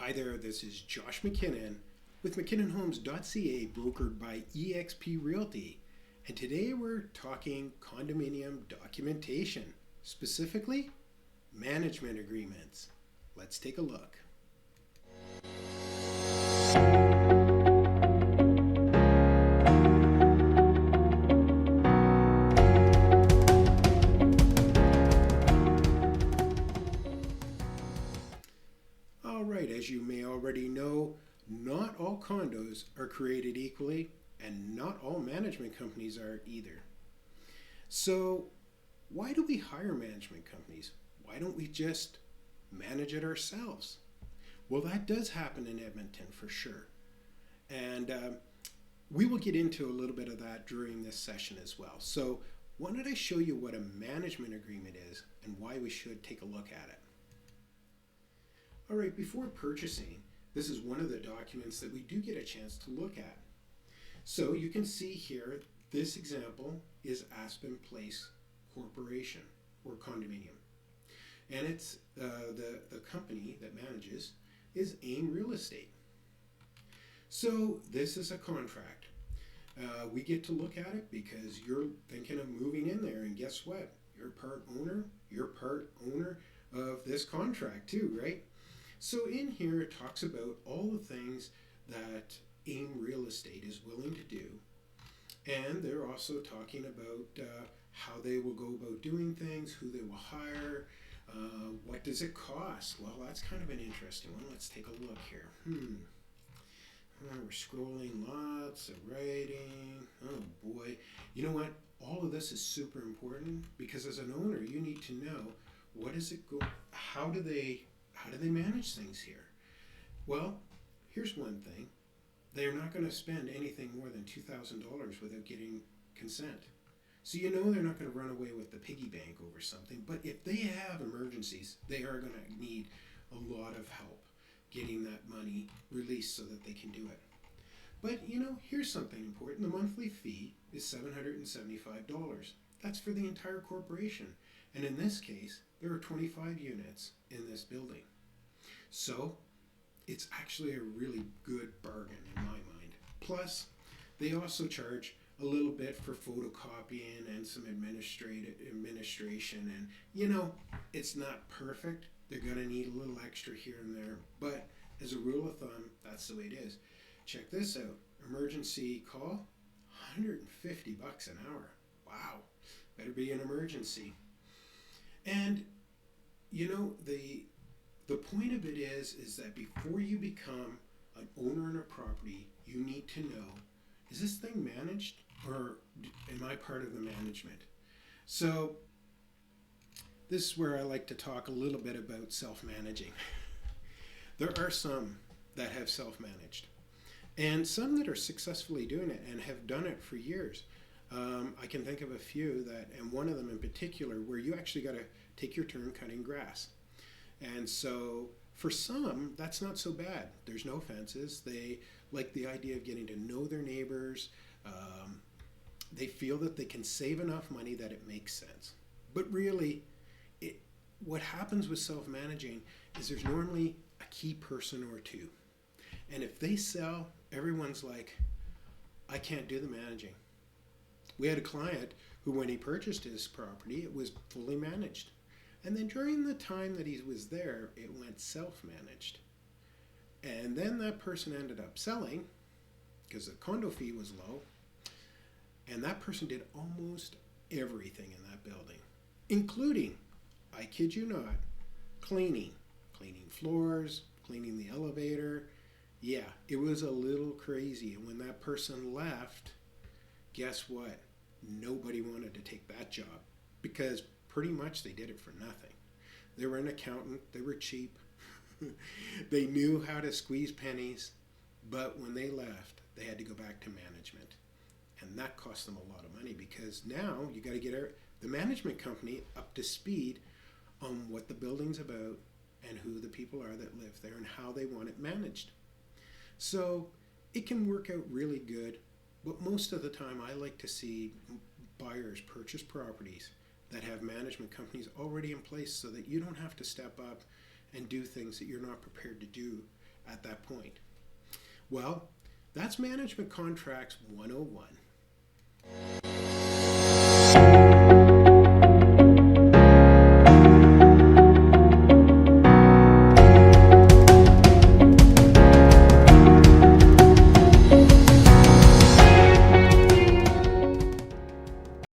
Hi there, this is Josh McKinnon with McKinnonHomes.ca, brokered by eXp Realty. And today we're talking condominium documentation, specifically management agreements. Let's take a look. All right, as you may already know, not all condos are created equally, and not all management companies are either. So, why do we hire management companies? Why don't we just manage it ourselves? Well, that does happen in Edmonton for sure. And we will get into a little bit of that during this session as well. So, why don't I show you what a management agreement is and why we should take a look at it? All right, before purchasing, this is one of the documents that we do get a chance to look at. So you can see here, this example is Aspen Place Corporation or condominium. And it's the company that manages is AIM Real Estate. So this is a contract. We get to look at it because you're thinking of moving in there, and guess what? You're part owner of this contract too, right? So in here it talks about all the things that AIM Real Estate is willing to do, and they're also talking about how they will go about doing things, who they will hire, what does it cost. Well, that's kind of an interesting one. Let's take a look here. We're scrolling, lots of writing. Oh boy. You know what? All of this is super important because as an owner, you need to know how do they manage things here? Well, here's one thing. They're not going to spend anything more than $2,000 without getting consent. So you know they're not going to run away with the piggy bank over something, but if they have emergencies, they are going to need a lot of help getting that money released so that they can do it. But here's something important. The monthly fee is $775. That's for the entire corporation. And in this case, there are 25 units in this building. So it's actually a really good bargain in my mind. Plus, they also charge a little bit for photocopying and some administration. And it's not perfect. They're going to need a little extra here and there. But as a rule of thumb, that's the way it is. Check this out. Emergency call, $150 an hour. Wow. Better be an emergency. And the point of it is that before you become an owner in a property, you need to know, is this thing managed or am I part of the management? So this is where I like to talk a little bit about self-managing. There are some that have self-managed and some that are successfully doing it and have done it for years. I can think of a few and one of them in particular, where you actually got to take your turn cutting grass. And so for some, that's not so bad. There's no fences. They like the idea of getting to know their neighbors. They feel that they can save enough money that it makes sense. But really, what happens with self-managing is there's normally a key person or two. And if they sell, everyone's like, I can't do the managing. We had a client who, when he purchased his property, it was fully managed. And then during the time that he was there, it went self-managed. And then that person ended up selling because the condo fee was low. And that person did almost everything in that building, including, I kid you not, cleaning floors, cleaning the elevator. Yeah, it was a little crazy. And when that person left, guess what? Nobody wanted to take that job because pretty much they did it for nothing. They were an accountant. They were cheap. They knew how to squeeze pennies. But when they left, they had to go back to management. And that cost them a lot of money because now you got to get the management company up to speed on what the building's about and who the people are that live there and how they want it managed. So it can work out really good. But most of the time, I like to see buyers purchase properties that have management companies already in place so that you don't have to step up and do things that you're not prepared to do at that point? Well, that's Management Contracts 101.